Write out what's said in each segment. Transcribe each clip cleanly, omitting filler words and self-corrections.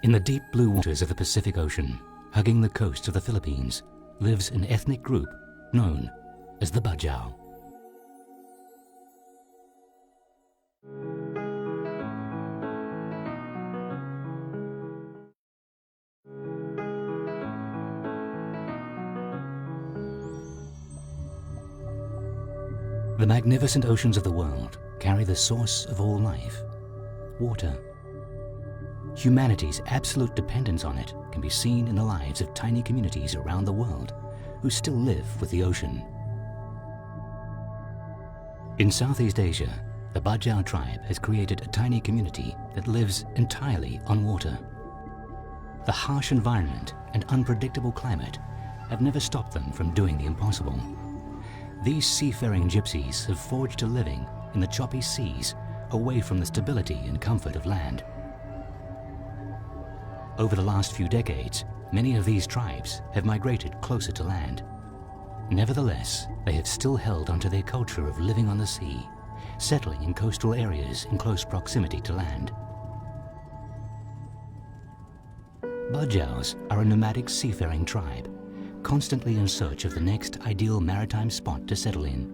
In the deep blue waters of the Pacific Ocean, hugging the coast of the Philippines, lives an ethnic group known as the Bajao. The magnificent oceans of the world carry the source of all life, water. Humanity's absolute dependence on it can be seen in the lives of tiny communities around the world who still live with the ocean. In Southeast Asia, the Bajao tribe has created a tiny community that lives entirely on water. The harsh environment and unpredictable climate have never stopped them from doing the impossible. These seafaring gypsies have forged a living in the choppy seas away from the stability and comfort of land. Over the last few decades, many of these tribes have migrated closer to land. Nevertheless, they have still held onto their culture of living on the sea, settling in coastal areas in close proximity to land. Bajaos are a nomadic seafaring tribe, constantly in search of the next ideal maritime spot to settle in.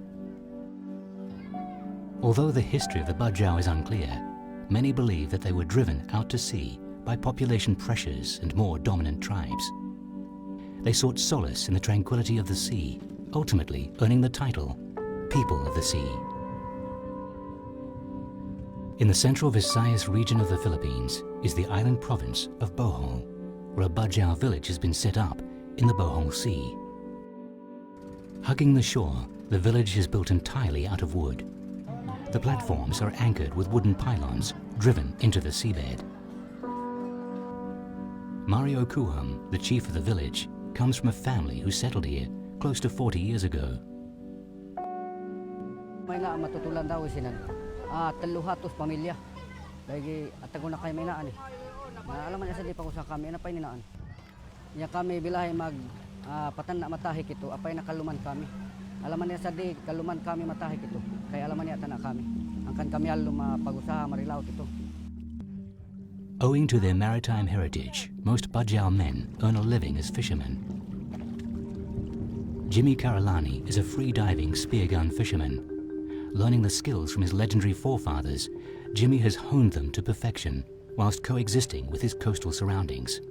Although the history of the Bajao is unclear, many believe that they were driven out to sea by population pressures and more dominant tribes. They sought solace in the tranquility of the sea, ultimately earning the title People of the Sea. In the central Visayas region of the Philippines is the island province of Bohol, where a Bajao village has been set up in the Bohol Sea. Hugging the shore, the village is built entirely out of wood. The platforms are anchored with wooden pylons driven into the seabed. Mario Kuham, the chief of the village, comes from a family who settled here close to 40 years ago. May na matutulan daw sinan. 300 pamilya. Lagi atago na kay may naan eh. Alam man sa di pa ko sa kami na pay ninaan. Ya kami bilahay mag patan na matahik ito, apay nakaluman kami. Alaman niya sa di kaluman kami matahik ito. Kaya alaman niya na kami. Angkan kami alum pag-usaha marilaw ito. Owing to their maritime heritage, most Bajao men earn a living as fishermen. Jimmy Karalani is a free-diving spear-gun fisherman. Learning the skills from his legendary forefathers, Jimmy has honed them to perfection whilst coexisting with his coastal surroundings.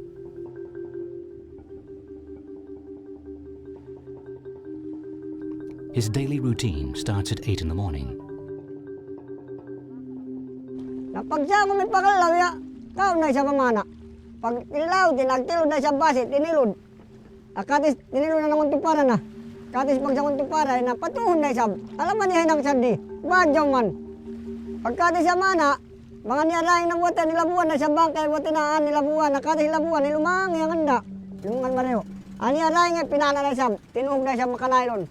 His daily routine starts at 8 in the morning. Napagsa ko may pakalaw ya, tao na siya mamana. Pag ilaw, tinagtilod na siya base, tinilod. Akatis, tinilod na naman tuparan na. Katis pag sa tuparan na patuhon na siya. Alam man niya ng sandi, badyaw man. Pagkatis siya mana, mga niyarayang ng wata nilabuan na siya bangkay, wata na nilabuan, nakatis nilabuan, nilumang yung handa. Lumungan mareho. Ang niyarayang ay pinana na siya, tinuhog na siya makanaylon.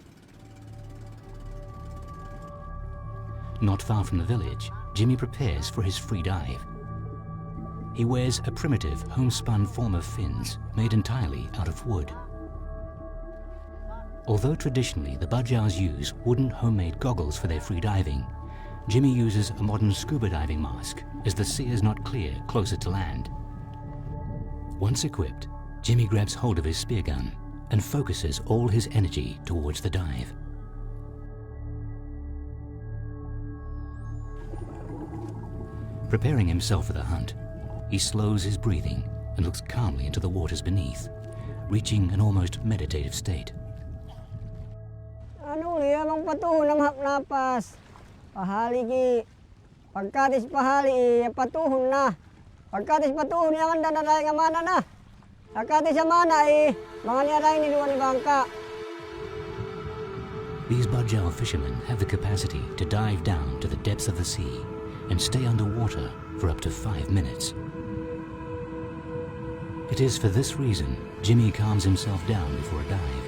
Not far from the village, Jimmy prepares for his free dive. He wears a primitive homespun form of fins made entirely out of wood. Although traditionally the Bajaos use wooden homemade goggles for their free diving, Jimmy uses a modern scuba diving mask as the sea is not clear closer to land. Once equipped, Jimmy grabs hold of his spear gun and focuses all his energy towards the dive. Preparing himself for the hunt, he slows his breathing and looks calmly into the waters beneath, reaching an almost meditative state. Ano liya bang patuhon ng hapnapas? Pahali ki. Pagkatis pahali, patuhon na. Pagkatis patuhon yung anda na rin nga mana na. Pagkatis sa mana mga niyaray ni Luwan ni Bangka. These Bajao fishermen have the capacity to dive down to the depths of the sea and stay underwater for up to 5 minutes. It is for this reason Jimmy calms himself down before a dive.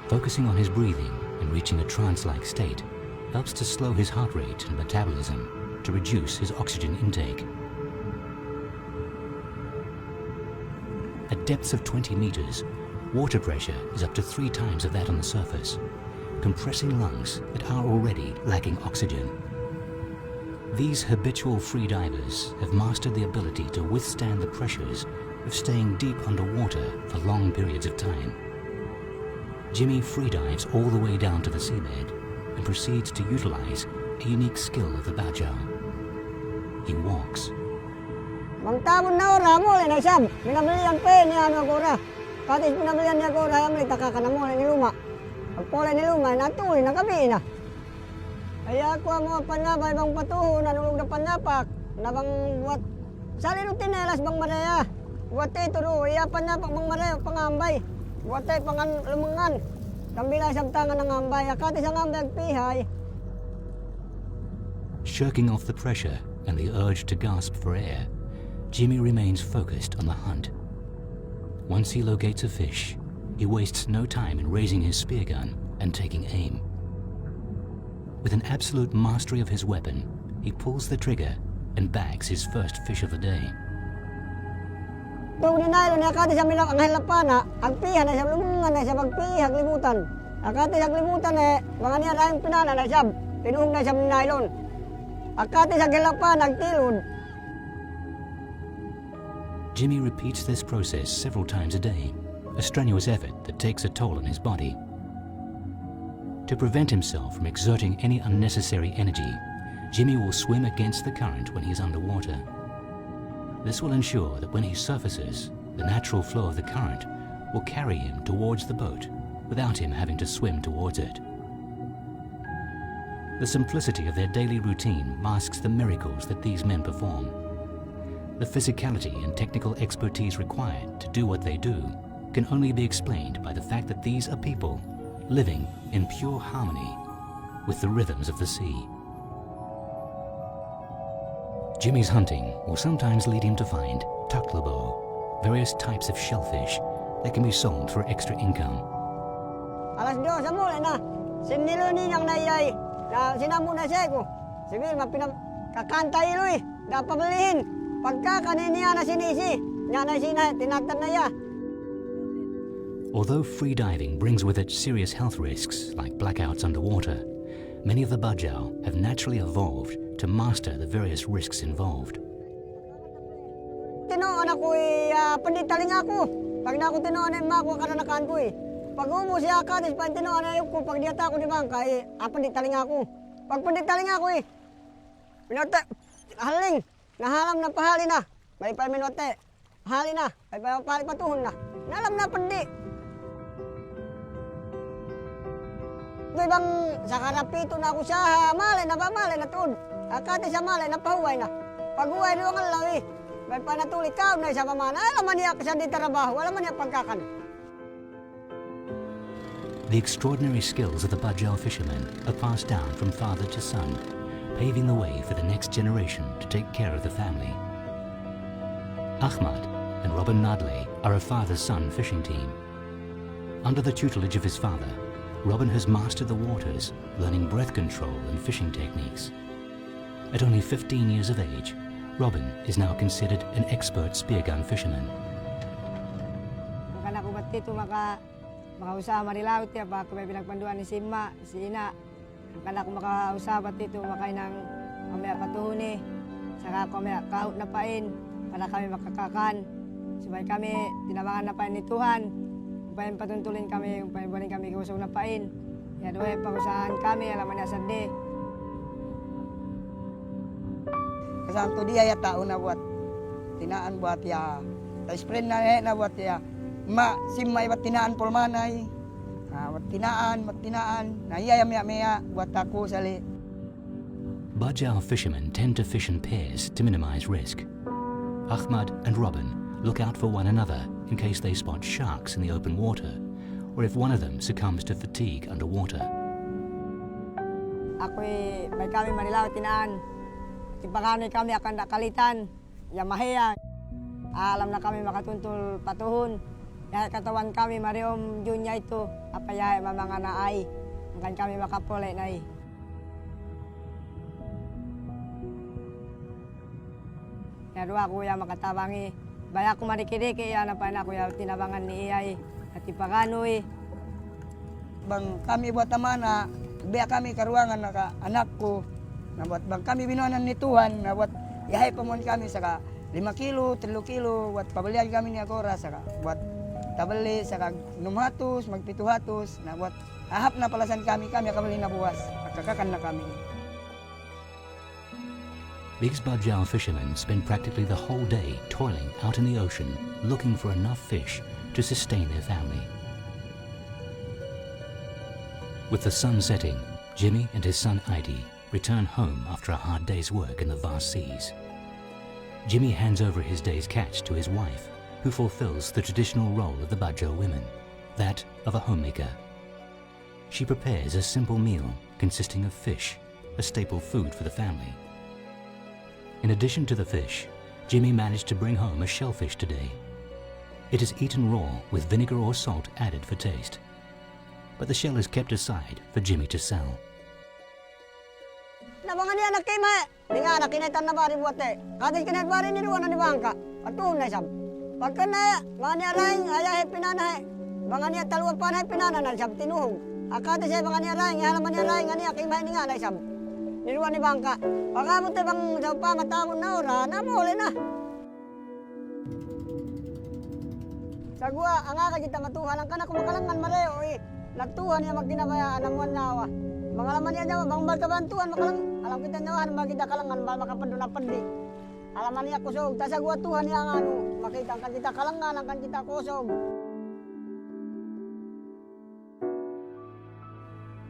Focusing on his breathing and reaching a trance-like state helps to slow his heart rate and metabolism to reduce his oxygen intake. At depths of 20 meters, water pressure is up to 3 times of that on the surface, compressing lungs that are already lacking oxygen. These habitual freedivers have mastered the ability to withstand the pressures of staying deep underwater for long periods of time. Jimmy freedives all the way down to the seabed and proceeds to utilize a unique skill of the Bajao. He walks. Mang tabon na ora mo na siyam. Minabilian pa niya ano ko ra. Katis minabilian niya ko ra amli takaka na mo ni luma. Pagpole ni luma natuloy na kami na. Ay ako mo panabay bang patuhon nanulog na panapak na bang buat sali no tinelas bang maraya. Buat ito ro iya panapak bang maraya pangambay. Buat ay pangan lumangan. Kambila sa tangan ng ambay katis ang ambay pihay. Shirking off the pressure and the urge to gasp for air, Jimmy remains focused on the hunt. Once he locates a fish, he wastes no time in raising his spear gun and taking aim. With an absolute mastery of his weapon, he pulls the trigger and bags his first fish of the day. Tung dinaylo niya kati sa milang ang halapana, ang piha na siya lumungan na siya magpihag libutan. Akati sa libutan mga niya rayong pinana na siya, tinuhong na siya minaylon. Akati sa galapan, nagtilod. Jimmy repeats this process several times a day, a strenuous effort that takes a toll on his body. To prevent himself from exerting any unnecessary energy, Jimmy will swim against the current when he is underwater. This will ensure that when he surfaces, the natural flow of the current will carry him towards the boat without him having to swim towards it. The simplicity of their daily routine masks the miracles that these men perform. The physicality and technical expertise required to do what they do can only be explained by the fact that these are people living in pure harmony with the rhythms of the sea. Jimmy's hunting will sometimes lead him to find taklabo, various types of shellfish that can be sold for extra income. Alas 2 sa mula na, sinilo ninyang naiyay, na sinamu na siya ko. Sige, kakanta iloy, napabalihin. Pagka kaniniya na sinisi, niya na sinay, tinatan na ya. Although freediving brings with it serious health risks like blackouts underwater, many of the Bajao have naturally evolved to master the various risks involved. Tinoon ako panditaling ako. Pag na ako tinoon ay makuha kananakaan ko Pag umo siya katis, pag tinoon ay ko, pag diyata ko di bangka panditaling ako. Pag panditaling ako minuto, haling, nahalam na pahali na. May pa minuto, hali na, may pa pahali patuhon na. Nalam na pandi. Bang sa karapito na ako siya, malay na ba, malay na tuod. Akati sa malay na pahuway na. Pag-uway niyo ang lawi, may panatuli ka na sa pamana. Alam man niya kasi di trabaho, alam man niya pagkakan. The extraordinary skills of the Bajao fishermen are passed down from father to son, paving the way for the next generation to take care of the family. Ahmad and Robin Nadle are a father-son fishing team. Under the tutelage of his father, Robin has mastered the waters, learning breath control and fishing techniques. At only 15 years of age, Robin is now considered an expert spear gun fisherman. Makana ko ba't dito makausama nilaut ya pa kung may pinagpanduan ni Sima, si Ina. Makana ko makausama dito makay ng mamaya patuhuni, saka mamaya kahot na pain para kami makakakan. Sabay kami tinabangan na pain ni Tuhan. Upayan patuntulin kami, upayan buwanin kami kusog na pain. Yan doon pakusahan kami, alaman niya sa de. Kasanto dia ya tao na buat tinaan buat ya. Sprint na buat ya. Simay buat tinaan polmanay. Buat tinaan. Na iya maya buat ako sali. Bajao fishermen tend to fish in pairs to minimize risk. Ahmad and Robin look out for one another in case they spot sharks in the open water, or if one of them succumbs to fatigue underwater. Ako'y may kami manilaw tinaan. Tipakanoy kami akan nakalitan, yamaheya. Alam na kami makatuntol patuhon. Yahay katawan kami mariom junya ito, apayahay mamanga naay. Angkan kami makapole na Yadwa ko ya makatabangi. Baya ko marikiriki ya na pa na ko ya tinabangan ni iyay at ipakanoy. Bang kami buat tamana, biya kami karuangan naka anak ko. Na buat bang kami binuanan ni Tuhan, na buat yahay pamuan kami saka 5 kilo, 3 kilo, buat pabalian kami ni Agora, saka buat tabali, saka 600, mag 700, na buat ahap na palasan kami akabali na buwas, magkakakan na kami. These Bajao fishermen spend practically the whole day toiling out in the ocean, looking for enough fish to sustain their family. With the sun setting, Jimmy and his son Aidi return home after a hard day's work in the vast seas. Jimmy hands over his day's catch to his wife, who fulfills the traditional role of the Bajao women, that of a homemaker. She prepares a simple meal consisting of fish, a staple food for the family. In addition to the fish, Jimmy managed to bring home a shellfish today. It is eaten raw with vinegar or salt added for taste. But the shell is kept aside for Jimmy to sell. Nabangan niya nakima, di nga nakinaitan na bari buat Kadis kinait bari ni duwan ni bangka, patuon na sab. Pagka na, mga niya rin, ayahe pinanay. Mga niya taluwa panay pinana na sab tinuhog. Akati siya mga niya rin, halaman niya rin, nga niya kimay ni nga na sab. Niluwa ni bangka. Pagkabot tayo bang sa pamatawon na ora, namuli na. Sagwa, ang nga kita matuhan, ang kana kumakalangan mareo eh. Natuhan niya magkinabayaan ng nawa. Mga laman niya daw, bang balkabantuan, makalang, alam kita nawahan, magkita kalangan, bal makapadunapandi. Alaman niya kusog, tasagwa tuhan niya ang ano, makita ang kita kalangan, ang kita kusog.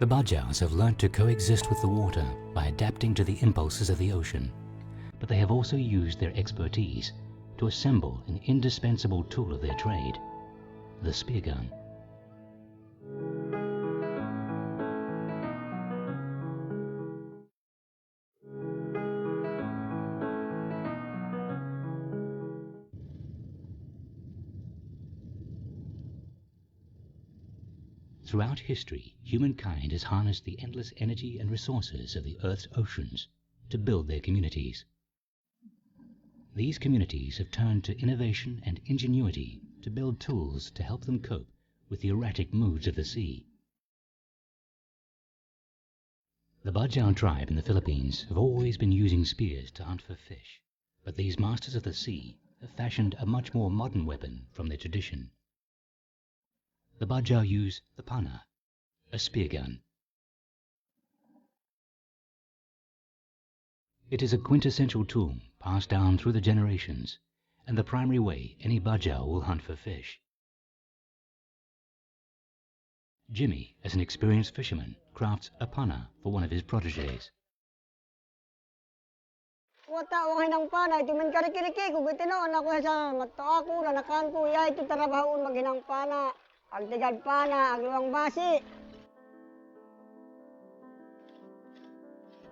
The Bajaos have learnt to coexist with the water by adapting to the impulses of the ocean, but they have also used their expertise to assemble an indispensable tool of their trade, the spear gun. Throughout history, humankind has harnessed the endless energy and resources of the Earth's oceans to build their communities. These communities have turned to innovation and ingenuity to build tools to help them cope with the erratic moods of the sea. The Bajao tribe in the Philippines have always been using spears to hunt for fish, but these masters of the sea have fashioned a much more modern weapon from their tradition. The Bajao use the pana, a spear gun. It is a quintessential tool passed down through the generations and the primary way any Bajao will hunt for fish. Jimmy, as an experienced fisherman, crafts a pana for one of his protégés. Wata wangay ng panay, timan karikiriki ko, gitinoon ako sa mato ako, nanakaan ko, iya ito tarabahoon maghinang pana. Ang tigad pana, ang luwang basi.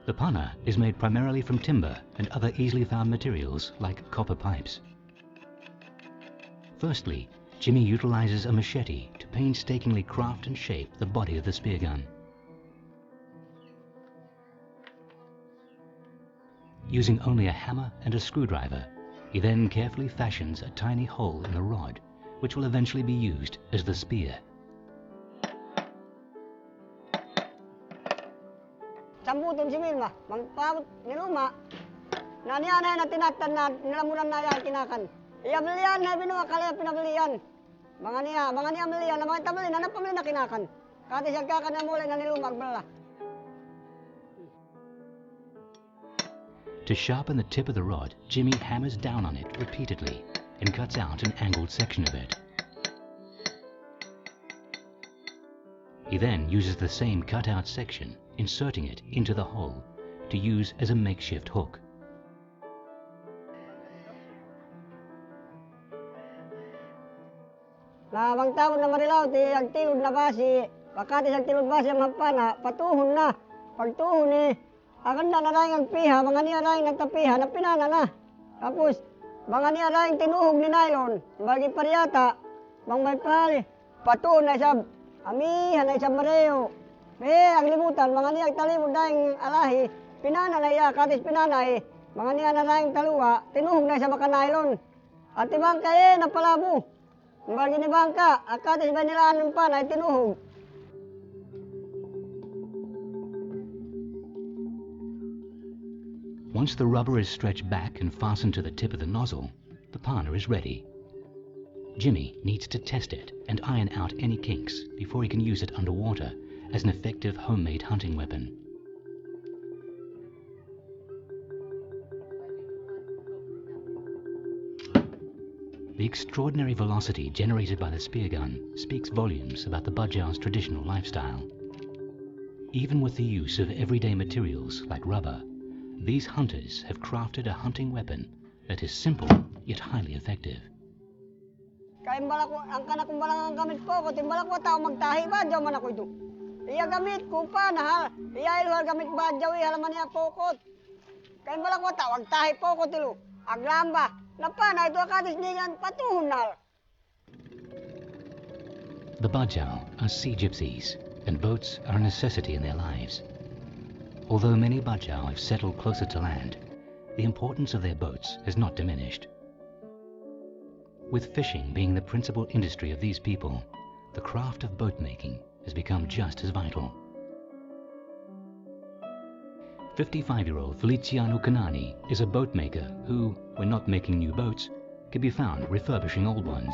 The pana is made primarily from timber and other easily found materials like copper pipes. Firstly, Jimmy utilizes a machete to painstakingly craft and shape the body of the spear gun. Using only a hammer and a screwdriver, he then carefully fashions a tiny hole in the rod, which will eventually be used as the spear. Sambuton si Milma, magpabot niluma. Nanianay na tinatan na nilamunan na yan kinakan. Iyabilian na binuwa kalaya pinabilian. Mga niya bilian na mga tabali na napamili na kinakan. Kati siya kakan na muli na niluma agbala. To sharpen the tip of the rod, Jimmy hammers down on it repeatedly and cuts out an angled section of it. He then uses the same cut-out section, inserting it into the hole to use as a makeshift hook. Na bang tawon na marilaw, ti agtilod na basi. Wakati sa agtilod basi ang hampana, patuhon na. Pagtuhon eh, akan na narayang ang piha, mga niya rayang nagtapiha, na pinana na. Tapos, mga niya rayang tinuhog ni nylon, bagi pariyata, bang may pali, patuhon na isab, amihan na isab mareo. Ang libutan, mga niya talibod dahing alahi, pinana na iya, katis pinana eh, mga niya narayang taluwa, tinuhog na isab maka nylon. At ibang kaye, napalabo. Bagi ni bangka, akatis ba nilaan ng panay, tinuhog. Once the rubber is stretched back and fastened to the tip of the nozzle, the pana is ready. Jimmy needs to test it and iron out any kinks before he can use it underwater as an effective homemade hunting weapon. The extraordinary velocity generated by the spear gun speaks volumes about the Bajao's traditional lifestyle. Even with the use of everyday materials like rubber, these hunters have crafted a hunting weapon that is simple yet highly effective. Kaya ang kanak kong balang ang gamit po ko, timbala ko tao magtahi ba, diyaw man ako ito. Iya gamit ko pa, nahal, iya iluhal gamit ba, diyaw halaman niya pokot. Kaya balang ko tao, magtahi po ko tilo, aglamba, napana ito akatis niyan, patuhon nahal. The Bajao are sea gypsies, and boats are a necessity in their lives. Although many Bajao have settled closer to land, the importance of their boats has not diminished. With fishing being the principal industry of these people, the craft of boat making has become just as vital. 55-year-old Feliciano Canani is a boat maker who, when not making new boats, can be found refurbishing old ones.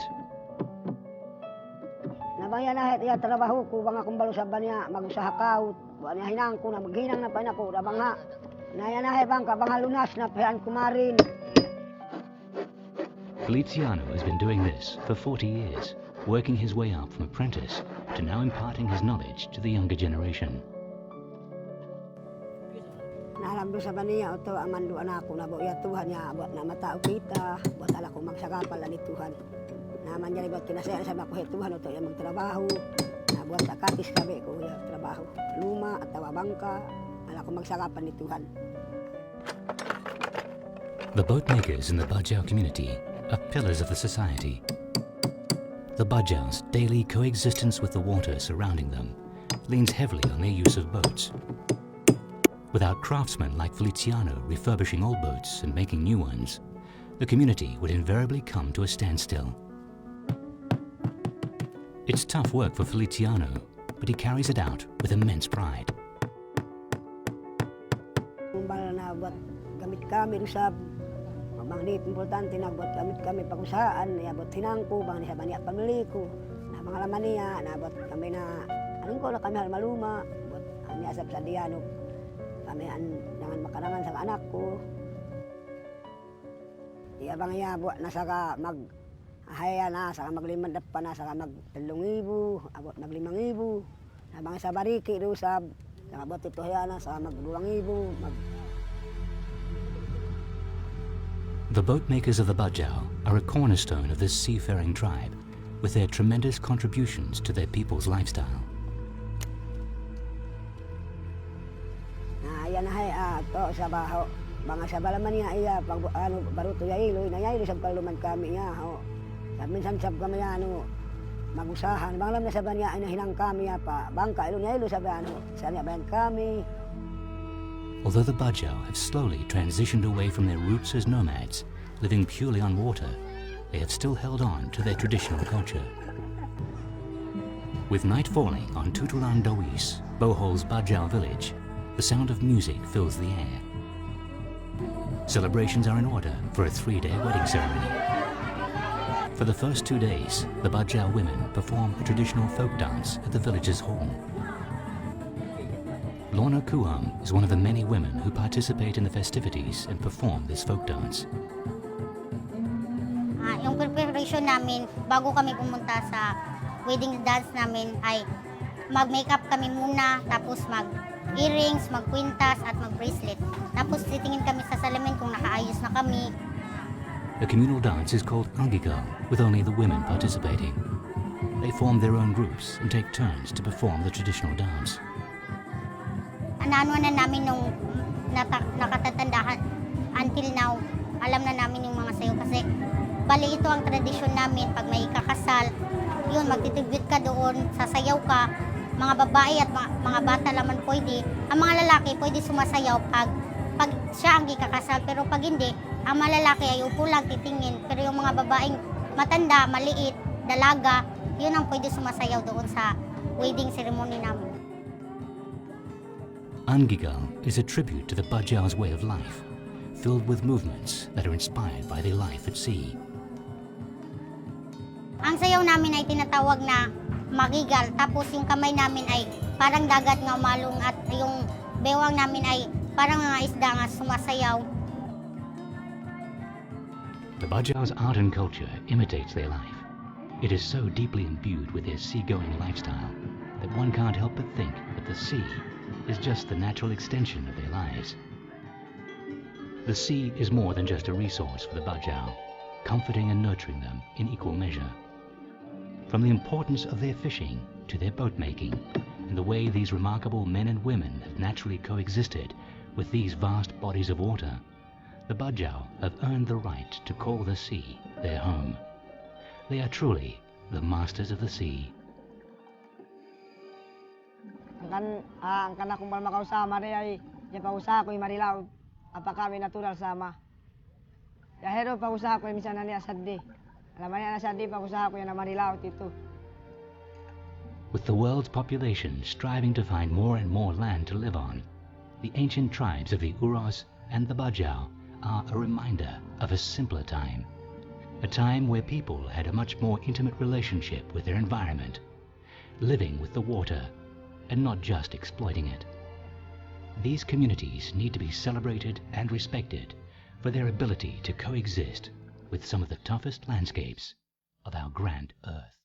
Nabaya na iya trabaho ko, bang akong balo sa banya, mag-usaha kaut, buwan niya hinang ko na, maghinang na pa na ko, rabang ha. Naya na bang ka, bang halunas na payan kumarin. Feliciano has been doing this for 40 years, working his way up from apprentice to now imparting his knowledge to the younger generation. Nalam doon sa baniya, ito ang manduan ako na buya Tuhan niya, buat na matao kita, buat ala ko magsagapal ni Tuhan. Naman niya buat kinasaya sa makuhe Tuhan, ito yung magtrabaho, na buat akatis kabe ko yung trabaho. Luma at tawabangka, ala ko magsagapal ni Tuhan. The boat makers in the Bajao community are pillars of the society. The Bajao's daily coexistence with the water surrounding them leans heavily on their use of boats. Without craftsmen like Feliciano refurbishing old boats and making new ones, the community would invariably come to a standstill. It's tough work for Feliciano, but he carries it out with immense pride. Kumbal na buat gamit kami usab. Maglit importante na buat gamit kami pag-usahaan, ya buat hinangko, bang niya baniya pamili ko, na mga laman niya, na buat kami na, anong ko na kami maluma, buat niya sa diano, kami jangan makarangan sa anak ko. Iya bang niya buat na saka haya na, saka maglimad pa na, saka mag 3,000, abot mag 5,000, na bang sa bariki do sab, saka buat ito haya na, saka mag 2,000, The boat makers of the Bajao are a cornerstone of this seafaring tribe, with their tremendous contributions to their people's lifestyle. Ayan na to sa baho, mga sa balaman niya iya pag baruto ya iloy na iloy sa kaluman kami niya ho. Minsan sab kami ano magusahan, bang lam na sa banya ay hinang kami pa, bangka iloy sa bano, sa niya ban kami. Although the Bajao have slowly transitioned away from their roots as nomads, living purely on water, they have still held on to their traditional culture. With night falling on Tutulan Dawis, Bohol's Bajao village, the sound of music fills the air. Celebrations are in order for a 3-day wedding ceremony. For the first 2 days, the Bajao women perform a traditional folk dance at the village's hall. Lorna Kuham is one of the many women who participate in the festivities and perform this folk dance. Yung preparation namin, bago kami pumunta sa wedding dance namin ay mag-makeup kami muna, tapos mag-earrings, mag-kwintas at mag-bracelet. Tapos titingin kami sa salamin kung nakaayos na kami. The communal dance is called Angigal, with only the women participating. They form their own groups and take turns to perform the traditional dance. Ano na namin nung nakatatandahan until now, alam na namin yung mga sayo kasi bali ito ang tradisyon namin pag may kakasal, yun magtitibute ka doon, sasayaw ka, mga babae at mga bata naman pwede, ang mga lalaki pwede sumasayaw pag siya ang ikakasal, pero pag hindi, ang mga lalaki ay upo lang titingin, pero yung mga babaeng matanda, maliit, dalaga, yun ang pwede sumasayaw doon sa wedding ceremony namin. Angigal is a tribute to the Bajao's way of life, filled with movements that are inspired by their life at sea. Ang sayaw namin ay tinatawag na magigal, tapos yung kamay namin ay parang dagat nga umalong at yung bewang namin ay parang mga isda nga sumasayaw. The Bajao's art and culture imitates their life. It is so deeply imbued with their seagoing lifestyle that one can't help but think that the sea is just the natural extension of their lives. The sea is more than just a resource for the Bajao, comforting and nurturing them in equal measure. From the importance of their fishing to their boat making and the way these remarkable men and women have naturally coexisted with these vast bodies of water, the Bajao have earned the right to call the sea their home. They are truly the masters of the sea. Ang kana kung makausama rin ay yung pausa ko yung marilaw apa kami natural sama. Dahil pausa ko yung minsan na niya saddi. Alam niya na saddi pausa ko yung marilaw tito. With the world's population striving to find more and more land to live on, the ancient tribes of the Uros and the Bajao are a reminder of a simpler time. A time where people had a much more intimate relationship with their environment, living with the water and not just exploiting it. These communities need to be celebrated and respected for their ability to coexist with some of the toughest landscapes of our grand Earth.